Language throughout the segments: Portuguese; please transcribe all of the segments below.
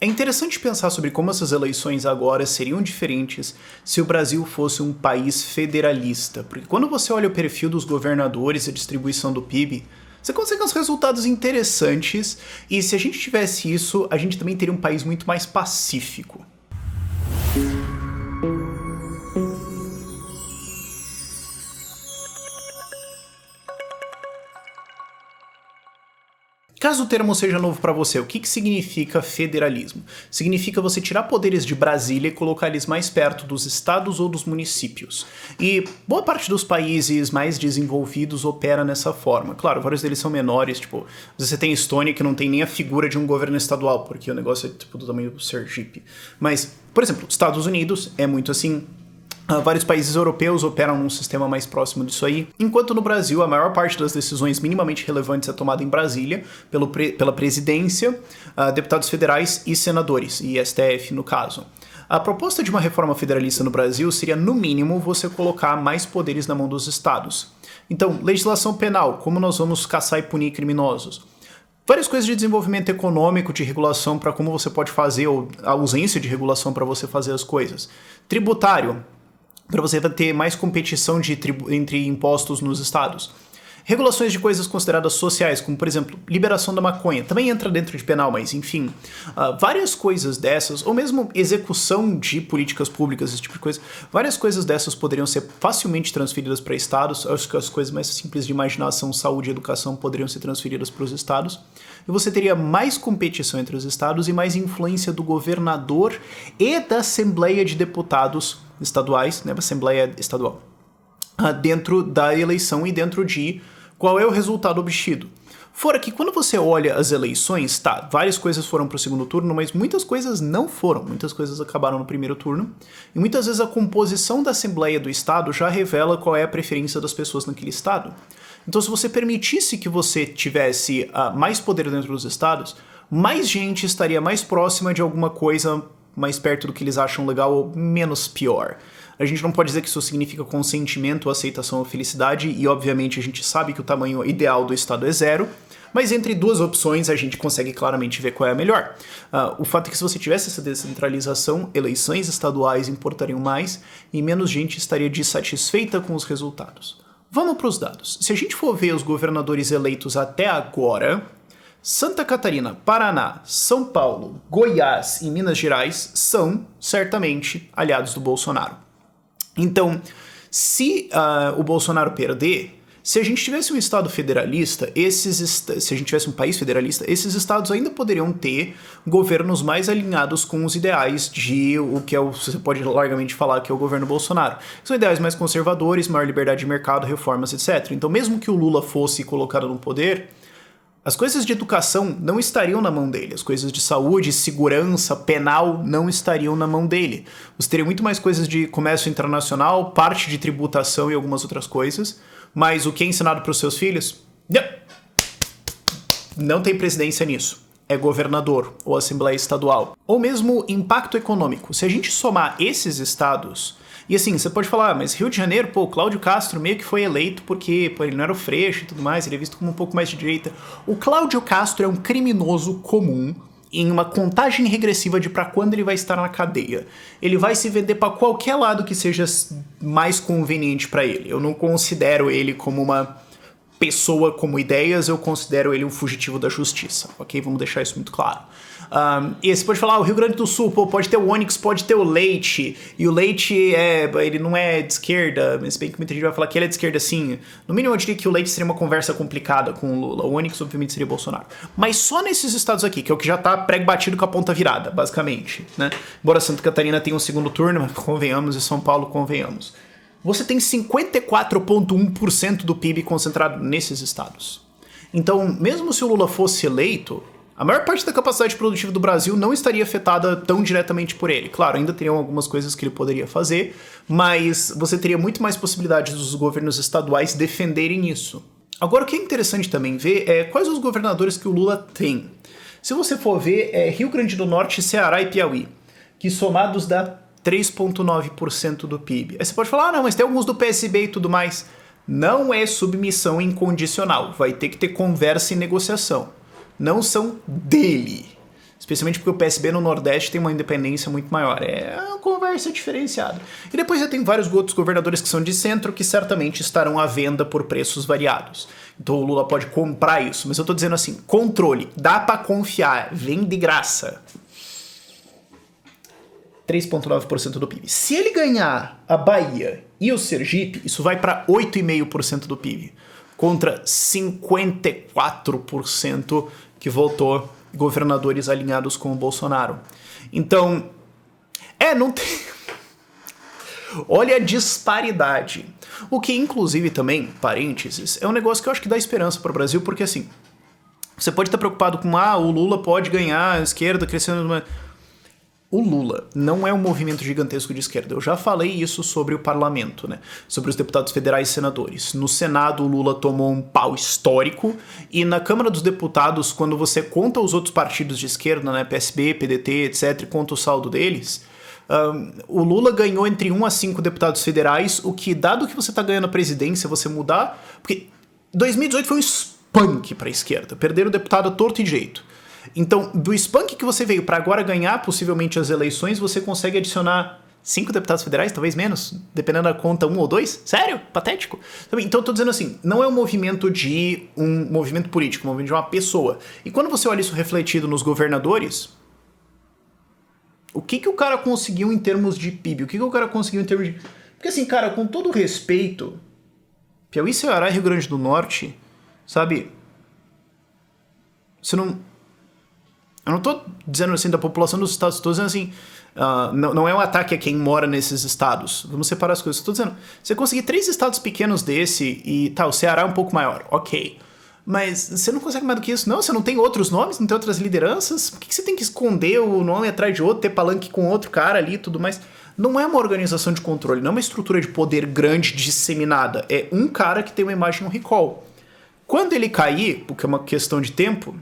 É interessante pensar sobre como essas eleições agora seriam diferentes se o Brasil fosse um país federalista, porque quando você olha o perfil dos governadores e a distribuição do PIB, você consegue uns resultados interessantes, e se a gente tivesse isso, a gente também teria um país muito mais pacífico. Caso o termo seja novo para você, o que significa federalismo? Significa você tirar poderes de Brasília e colocar eles mais perto dos estados ou dos municípios. E boa parte dos países mais desenvolvidos opera nessa forma. Claro, vários deles são menores, tipo, você tem Estônia que não tem nem a figura de um governo estadual, porque o negócio é tipo do tamanho do Sergipe. Mas, por exemplo, Estados Unidos é muito assim. Vários países europeus operam num sistema mais próximo disso aí, enquanto no Brasil a maior parte das decisões minimamente relevantes é tomada em Brasília, pela presidência, deputados federais e senadores, e STF no caso. A proposta de uma reforma federalista no Brasil seria, no mínimo, você colocar mais poderes na mão dos estados. Então, legislação penal, como nós vamos caçar e punir criminosos? Várias coisas de desenvolvimento econômico, de regulação para como você pode fazer, ou a ausência de regulação para você fazer as coisas. Tributário, para você ter mais competição entre impostos nos estados. Regulações de coisas consideradas sociais, como, por exemplo, liberação da maconha. Também entra dentro de penal, mas, enfim. Várias coisas dessas, ou mesmo execução de políticas públicas, esse tipo de coisa, várias coisas dessas poderiam ser facilmente transferidas para estados. Acho que as coisas mais simples de imaginação, saúde e educação poderiam ser transferidas para os estados. E você teria mais competição entre os estados e mais influência do governador e da Assembleia de Deputados estaduais, né, Assembleia Estadual, dentro da eleição e dentro de qual é o resultado obtido. Fora que quando você olha as eleições, tá, várias coisas foram para o segundo turno, mas muitas coisas não foram, muitas coisas acabaram no primeiro turno, e muitas vezes a composição da Assembleia do Estado já revela qual é a preferência das pessoas naquele estado. Então, se você permitisse que você tivesse mais poder dentro dos estados, mais gente estaria mais próxima de alguma coisa mais perto do que eles acham legal ou menos pior. A gente não pode dizer que isso significa consentimento, aceitação ou felicidade, e obviamente a gente sabe que o tamanho ideal do estado é 0, mas entre duas opções a gente consegue claramente ver qual é a melhor. O fato é que se você tivesse essa descentralização, eleições estaduais importariam mais e menos gente estaria dissatisfeita com os resultados. Vamos para os dados. Se a gente for ver os governadores eleitos até agora, Santa Catarina, Paraná, São Paulo, Goiás e Minas Gerais são, certamente, aliados do Bolsonaro. Então, se o Bolsonaro perder, se a gente tivesse um estado federalista, se a gente tivesse um país federalista, esses estados ainda poderiam ter governos mais alinhados com os ideais de o que você pode largamente falar que é o governo Bolsonaro. São ideais mais conservadores, maior liberdade de mercado, reformas, etc. Então, mesmo que o Lula fosse colocado no poder, as coisas de educação não estariam na mão dele, as coisas de saúde, segurança, penal não estariam na mão dele. Você teria muito mais coisas de comércio internacional, parte de tributação e algumas outras coisas, mas o que é ensinado para os seus filhos? Não tem presidência nisso. É governador ou assembleia estadual. Ou mesmo impacto econômico. Se a gente somar esses estados... E assim, você pode falar, mas Rio de Janeiro, o Cláudio Castro meio que foi eleito porque ele não era o Freixo e tudo mais, ele é visto como um pouco mais de direita. O Cláudio Castro é um criminoso comum em uma contagem regressiva de para quando ele vai estar na cadeia. Ele vai se vender para qualquer lado que seja mais conveniente para ele. Eu não considero ele como uma pessoa como ideias, eu considero ele um fugitivo da justiça, ok? Vamos deixar isso muito claro. E você pode falar, o Rio Grande do Sul, pode ter o Onyx, pode ter o Leite, e o Leite ele não é de esquerda, mas bem que muita gente vai falar que ele é de esquerda sim. No mínimo eu diria que o Leite seria uma conversa complicada com o Lula, o Onyx obviamente seria Bolsonaro. Mas só nesses estados aqui, que é o que já tá prego batido com a ponta virada, basicamente, né? Embora Santa Catarina tenha um segundo turno, mas convenhamos, e São Paulo convenhamos. Você tem 54,1% do PIB concentrado nesses estados. Então, mesmo se o Lula fosse eleito, a maior parte da capacidade produtiva do Brasil não estaria afetada tão diretamente por ele. Claro, ainda teriam algumas coisas que ele poderia fazer, mas você teria muito mais possibilidades dos governos estaduais defenderem isso. Agora, o que é interessante também ver é quais os governadores que o Lula tem. Se você for ver, é Rio Grande do Norte, Ceará e Piauí, que somados dá 3,9% do PIB. Aí você pode falar, não, mas tem alguns do PSB e tudo mais. Não é submissão incondicional, vai ter que ter conversa e negociação. Não são dele. Especialmente porque o PSB no Nordeste tem uma independência muito maior. É uma conversa diferenciada. E depois já tem vários outros governadores que são de centro que certamente estarão à venda por preços variados. Então o Lula pode comprar isso. Mas eu tô dizendo assim, controle, dá pra confiar, vem de graça. 3,9% do PIB. Se ele ganhar a Bahia e o Sergipe, isso vai para 8,5% do PIB, contra 54% que votou governadores alinhados com o Bolsonaro. Então, não tem... Olha a disparidade. O que, inclusive, também, parênteses, é um negócio que eu acho que dá esperança para o Brasil, porque assim, você pode estar preocupado com, o Lula pode ganhar, a esquerda crescendo... O Lula não é um movimento gigantesco de esquerda. Eu já falei isso sobre o parlamento, né? Sobre os deputados federais e senadores. No Senado, o Lula tomou um pau histórico, e na Câmara dos Deputados, quando você conta os outros partidos de esquerda, né? PSB, PDT, etc., conta o saldo deles, o Lula ganhou entre 1 a 5 deputados federais, o que, dado que você tá ganhando a presidência, você mudar... Porque 2018 foi um spunk pra esquerda. Perderam o deputado a torto e direito. Então, do spunk que você veio para agora ganhar possivelmente as eleições, você consegue adicionar 5 deputados federais, talvez menos, dependendo da conta, 1 ou 2? Sério? Patético. Então eu tô dizendo assim, não é um movimento de um movimento político, um movimento de uma pessoa. E quando você olha isso refletido nos governadores, o que o cara conseguiu em termos de PIB? O que o cara conseguiu em termos de... Porque assim, cara, com todo respeito, Piauí, Ceará e Rio Grande do Norte, sabe? Você não... Eu não tô dizendo assim da população dos estados, tô dizendo assim, não é um ataque a quem mora nesses estados. Vamos separar as coisas. Tô dizendo, você conseguir 3 estados pequenos desse e o Ceará é um pouco maior, ok. Mas você não consegue mais do que isso, não? Você não tem outros nomes, não tem outras lideranças? Por que você tem que esconder o nome atrás de outro, ter palanque com outro cara ali e tudo mais? Não é uma organização de controle, não é uma estrutura de poder grande, disseminada. É um cara que tem uma imagem no recall. Quando ele cair, porque é uma questão de tempo...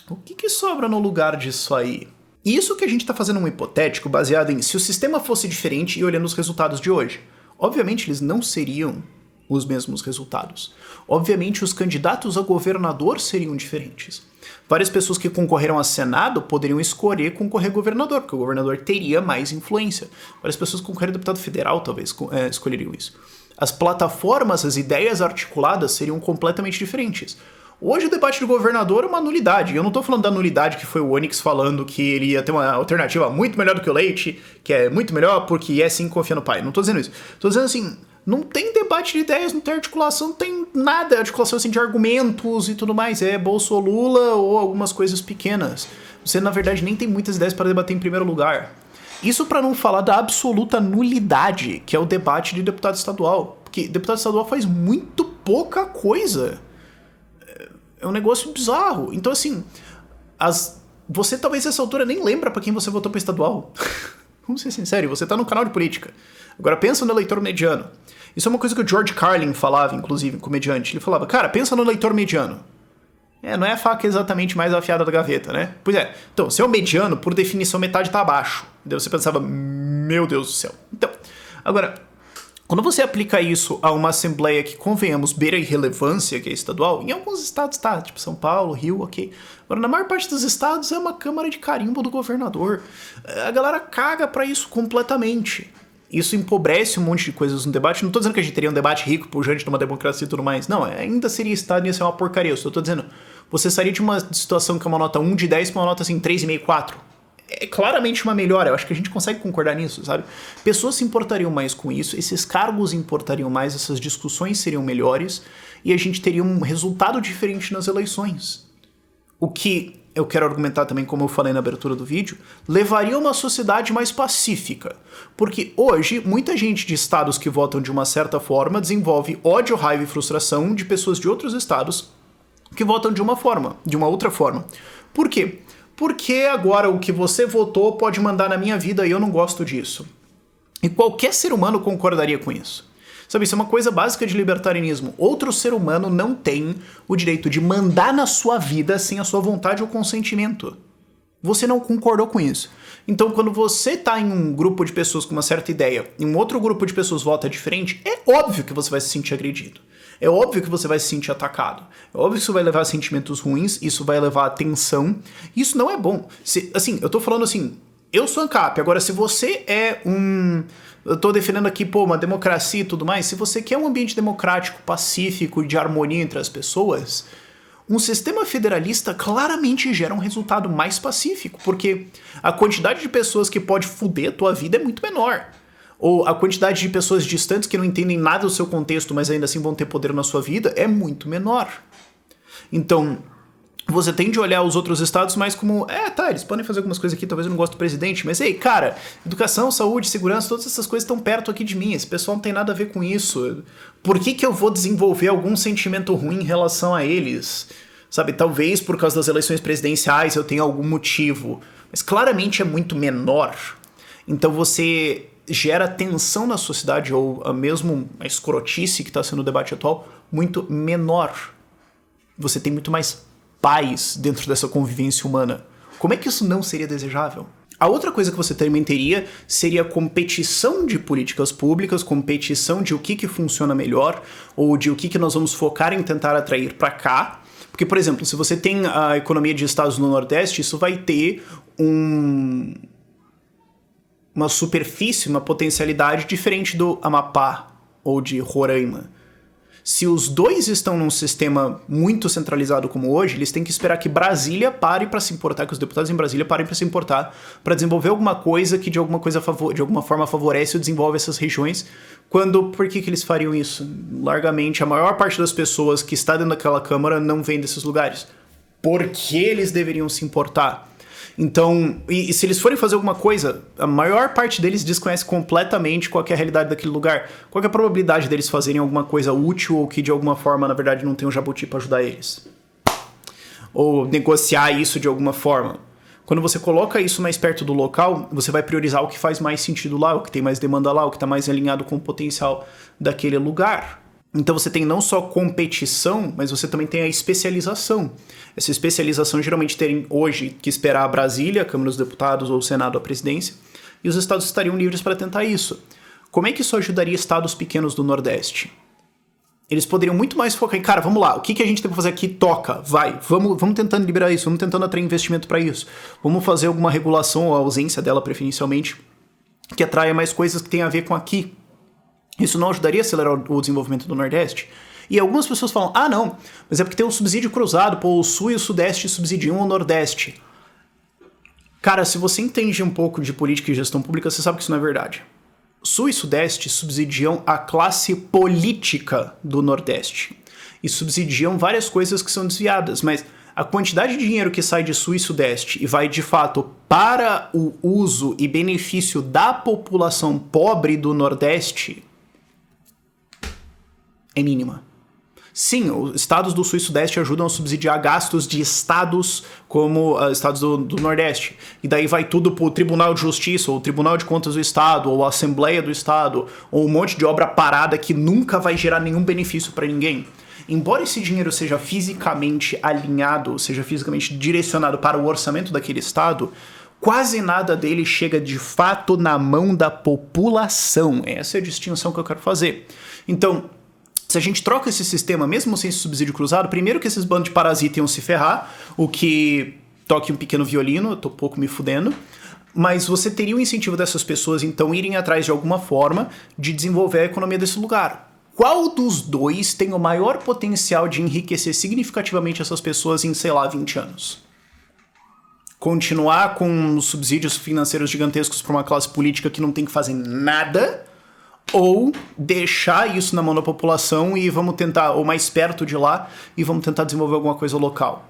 O que sobra no lugar disso aí? Isso que a gente está fazendo um hipotético baseado em se o sistema fosse diferente e olhando os resultados de hoje. Obviamente eles não seriam os mesmos resultados. Obviamente os candidatos a governador seriam diferentes. Várias pessoas que concorreram a Senado poderiam escolher concorrer a governador, porque o governador teria mais influência. Várias pessoas que concorreram a deputado federal talvez escolheriam isso. As plataformas, as ideias articuladas seriam completamente diferentes. Hoje o debate do governador é uma nulidade. Eu não tô falando da nulidade que foi o Onyx falando que ele ia ter uma alternativa muito melhor do que o Leite, que é muito melhor porque sim confia no pai. Não tô dizendo isso. Tô dizendo assim, não tem debate de ideias, não tem articulação, não tem nada. Articulação assim de argumentos e tudo mais. É Bolso ou Lula ou algumas coisas pequenas. Você, na verdade, nem tem muitas ideias para debater em primeiro lugar. Isso para não falar da absoluta nulidade, que é o debate de deputado estadual. Porque deputado estadual faz muito pouca coisa. É um negócio bizarro. Então, assim, você talvez nessa altura nem lembra pra quem você votou pra estadual. Vamos ser sinceros, você tá no canal de política. Agora pensa no eleitor mediano. Isso é uma coisa que o George Carlin falava, inclusive, comediante. Ele falava, cara, pensa no eleitor mediano. Não é a faca exatamente mais afiada da gaveta, né? Pois é. Então, se é o mediano, por definição, metade tá abaixo. Daí você pensava, meu Deus do céu. Então, agora... Quando você aplica isso a uma assembleia que, convenhamos, beira a irrelevância, que é estadual, em alguns estados tá, tipo São Paulo, Rio, ok. Agora, na maior parte dos estados é uma câmara de carimbo do governador. A galera caga pra isso completamente. Isso empobrece um monte de coisas no debate. Não tô dizendo que a gente teria um debate rico, pujante, numa democracia e tudo mais. Não, ainda seria estado e ia ser uma porcaria. Eu só tô dizendo, você sairia de uma situação que é uma nota 1 de 10 pra uma nota assim 3,5, 4. É claramente uma melhora, eu acho que a gente consegue concordar nisso, sabe? Pessoas se importariam mais com isso, esses cargos importariam mais, essas discussões seriam melhores e a gente teria um resultado diferente nas eleições. O que eu quero argumentar também, como eu falei na abertura do vídeo, levaria a uma sociedade mais pacífica. Porque hoje, muita gente de estados que votam de uma certa forma desenvolve ódio, raiva e frustração de pessoas de outros estados que votam de uma outra forma. Por quê? Porque agora o que você votou pode mandar na minha vida e eu não gosto disso. E qualquer ser humano concordaria com isso. Sabe, isso é uma coisa básica de libertarianismo. Outro ser humano não tem o direito de mandar na sua vida sem a sua vontade ou consentimento. Você não concordou com isso. Então, quando você tá em um grupo de pessoas com uma certa ideia e um outro grupo de pessoas vota diferente, é óbvio que você vai se sentir agredido. É óbvio que você vai se sentir atacado. É óbvio que isso vai levar a sentimentos ruins, isso vai levar a tensão. Isso não é bom. Assim, eu tô falando assim, eu sou ANCAP. Agora, se você é eu tô defendendo aqui, uma democracia e tudo mais. Se você quer um ambiente democrático, pacífico e de harmonia entre as pessoas, um sistema federalista claramente gera um resultado mais pacífico, porque a quantidade de pessoas que pode foder a tua vida é muito menor. Ou a quantidade de pessoas distantes que não entendem nada do seu contexto, mas ainda assim vão ter poder na sua vida, é muito menor. Então, você tende a olhar os outros estados mais como, eles podem fazer algumas coisas aqui, talvez eu não goste do presidente, mas cara, educação, saúde, segurança, todas essas coisas estão perto aqui de mim, esse pessoal não tem nada a ver com isso. Por que eu vou desenvolver algum sentimento ruim em relação a eles? Sabe, talvez por causa das eleições presidenciais eu tenha algum motivo, mas claramente é muito menor. Então você gera tensão na sociedade, ou mesmo a escrotice que está sendo o debate atual, muito menor. Você tem muito mais paz dentro dessa convivência humana. Como é que isso não seria desejável? A outra coisa que você também teria seria competição de políticas públicas, competição de o que funciona melhor, ou de o que nós vamos focar em tentar atrair para cá. Porque, por exemplo, se você tem a economia de estados no Nordeste, isso vai ter uma superfície, uma potencialidade diferente do Amapá ou de Roraima. Se os dois estão num sistema muito centralizado como hoje, eles têm que esperar que Brasília pare para se importar, que os deputados em Brasília parem para se importar, para desenvolver alguma coisa que de alguma forma favorece ou desenvolve essas regiões. Por que eles fariam isso? Largamente, a maior parte das pessoas que está dentro daquela Câmara não vem desses lugares. Por que eles deveriam se importar? Então, e se eles forem fazer alguma coisa, a maior parte deles desconhece completamente qual é a realidade daquele lugar. Qual é a probabilidade deles fazerem alguma coisa útil ou que de alguma forma, na verdade, não tem um jabuti para ajudar eles? Ou negociar isso de alguma forma. Quando você coloca isso mais perto do local, você vai priorizar o que faz mais sentido lá, o que tem mais demanda lá, o que está mais alinhado com o potencial daquele lugar. Então você tem não só competição, mas você também tem a especialização. Essa especialização geralmente tem hoje que esperar a Brasília, a Câmara dos Deputados ou o Senado, a presidência, e os estados estariam livres para tentar isso. Como é que isso ajudaria estados pequenos do Nordeste? Eles poderiam muito mais focar em, cara, vamos lá, o que a gente tem para fazer aqui? Toca, vai, vamos tentando liberar isso, vamos tentando atrair investimento para isso, vamos fazer alguma regulação ou a ausência dela preferencialmente, que atraia mais coisas que tem a ver com aqui. Isso não ajudaria a acelerar o desenvolvimento do Nordeste? E algumas pessoas falam, não, mas é porque tem um subsídio cruzado, o Sul e o Sudeste subsidiam o Nordeste. Cara, se você entende um pouco de política e gestão pública, você sabe que isso não é verdade. Sul e Sudeste subsidiam a classe política do Nordeste. E subsidiam várias coisas que são desviadas, mas a quantidade de dinheiro que sai de Sul e Sudeste e vai de fato para o uso e benefício da população pobre do Nordeste é mínima. Sim, os estados do Sul e Sudeste ajudam a subsidiar gastos de estados como estados do Nordeste. E daí vai tudo pro Tribunal de Justiça, ou Tribunal de Contas do Estado, ou a Assembleia do Estado, ou um monte de obra parada que nunca vai gerar nenhum benefício para ninguém. Embora esse dinheiro seja fisicamente alinhado, seja fisicamente direcionado para o orçamento daquele estado, quase nada dele chega de fato na mão da população. Essa é a distinção que eu quero fazer. Então, se a gente troca esse sistema, mesmo sem esse subsídio cruzado, primeiro que esses bandos de parasita iam se ferrar, o que toque um pequeno violino, eu tô um pouco me fudendo, mas você teria o incentivo dessas pessoas, então, irem atrás de alguma forma de desenvolver a economia desse lugar. Qual dos dois tem o maior potencial de enriquecer significativamente essas pessoas em, 20 anos? Continuar com subsídios financeiros gigantescos para uma classe política que não tem que fazer nada, ou deixar isso na mão da população e vamos tentar, ou mais perto de lá, e vamos tentar desenvolver alguma coisa local?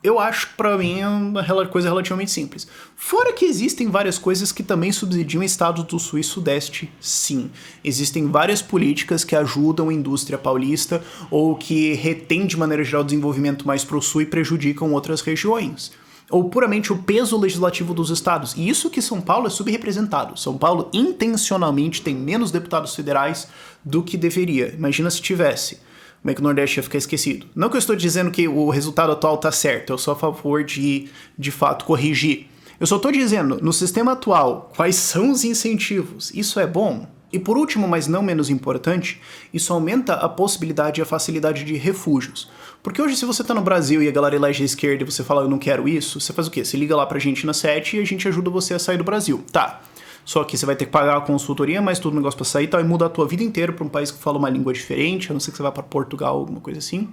Eu acho que pra mim é uma coisa relativamente simples. Fora que existem várias coisas que também subsidiam estados do Sul e Sudeste, sim. Existem várias políticas que ajudam a indústria paulista ou que retêm de maneira geral o desenvolvimento mais pro Sul e prejudicam outras regiões. Ou puramente o peso legislativo dos estados. E isso que São Paulo é subrepresentado. São Paulo intencionalmente tem menos deputados federais do que deveria. Imagina se tivesse. Como é que o Nordeste ia ficar esquecido? Não que eu estou dizendo que o resultado atual está certo. Eu sou a favor de fato, corrigir. Eu só estou dizendo, no sistema atual, quais são os incentivos? Isso é bom? E por último, mas não menos importante, isso aumenta a possibilidade e a facilidade de refúgios. Porque hoje, se você tá no Brasil e a galera elege a esquerda e você fala, eu não quero isso, você faz o quê? Você liga lá pra gente na 7 e a gente ajuda você a sair do Brasil. Tá. Só que você vai ter que pagar a consultoria, mais todo o negócio pra sair e tal, e muda a tua vida inteira pra um país que fala uma língua diferente, a não ser que você vá pra Portugal, alguma coisa assim.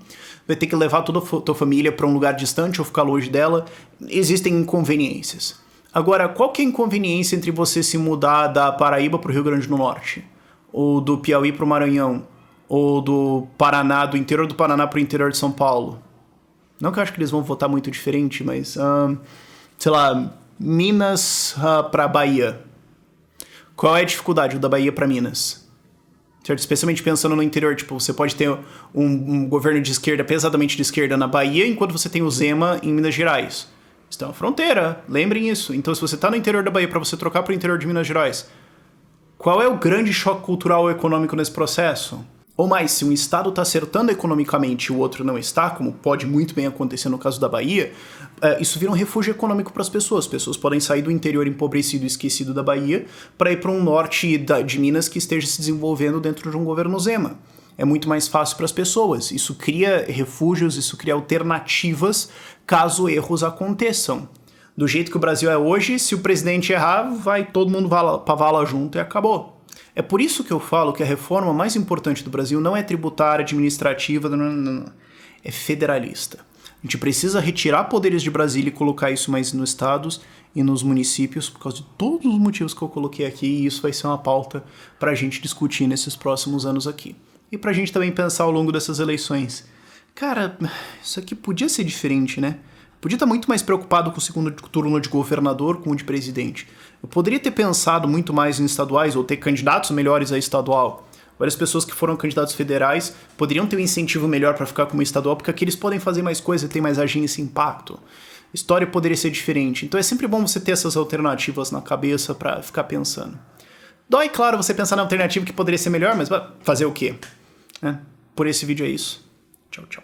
Vai ter que levar toda a tua família pra um lugar distante ou ficar longe dela. Existem inconveniências. Agora, qual que é a inconveniência entre você se mudar da Paraíba pro Rio Grande do Norte? Ou do Piauí pro Maranhão? Ou do Paraná, do interior do Paraná pro interior de São Paulo? Não que eu acho que eles vão votar muito diferente, mas... sei lá, Minas pra Bahia. Qual é a dificuldade da Bahia pra Minas? Certo? Especialmente pensando no interior, tipo, você pode ter um governo de esquerda, pesadamente de esquerda na Bahia, enquanto você tem o Zema em Minas Gerais. Isso é uma fronteira, lembrem isso. Então, se você tá no interior da Bahia pra você trocar pro interior de Minas Gerais, qual é o grande choque cultural ou econômico nesse processo? Ou mais, se um estado está acertando economicamente e o outro não está, como pode muito bem acontecer no caso da Bahia, isso vira um refúgio econômico para as pessoas. As pessoas podem sair do interior empobrecido e esquecido da Bahia para ir para um norte de Minas que esteja se desenvolvendo dentro de um governo Zema. É muito mais fácil para as pessoas. Isso cria refúgios, isso cria alternativas caso erros aconteçam. Do jeito que o Brasil é hoje, se o presidente errar, vai todo mundo pra vala junto e acabou. É por isso que eu falo que a reforma mais importante do Brasil não é tributária, administrativa, não. É federalista. A gente precisa retirar poderes de Brasília e colocar isso mais nos estados e nos municípios, por causa de todos os motivos que eu coloquei aqui, e isso vai ser uma pauta pra gente discutir nesses próximos anos aqui. E pra gente também pensar ao longo dessas eleições. Cara, isso aqui podia ser diferente, né? Podia estar muito mais preocupado com o segundo turno de governador, com o de presidente. Eu poderia ter pensado muito mais em estaduais, ou ter candidatos melhores a estadual. Várias pessoas que foram candidatos federais poderiam ter um incentivo melhor para ficar como estadual, porque aqui eles podem fazer mais coisa e ter mais agência e impacto. A história poderia ser diferente. Então é sempre bom você ter essas alternativas na cabeça para ficar pensando. Dói, claro, você pensar na alternativa que poderia ser melhor, mas vai fazer o quê? Por esse vídeo é isso. Tchau, tchau.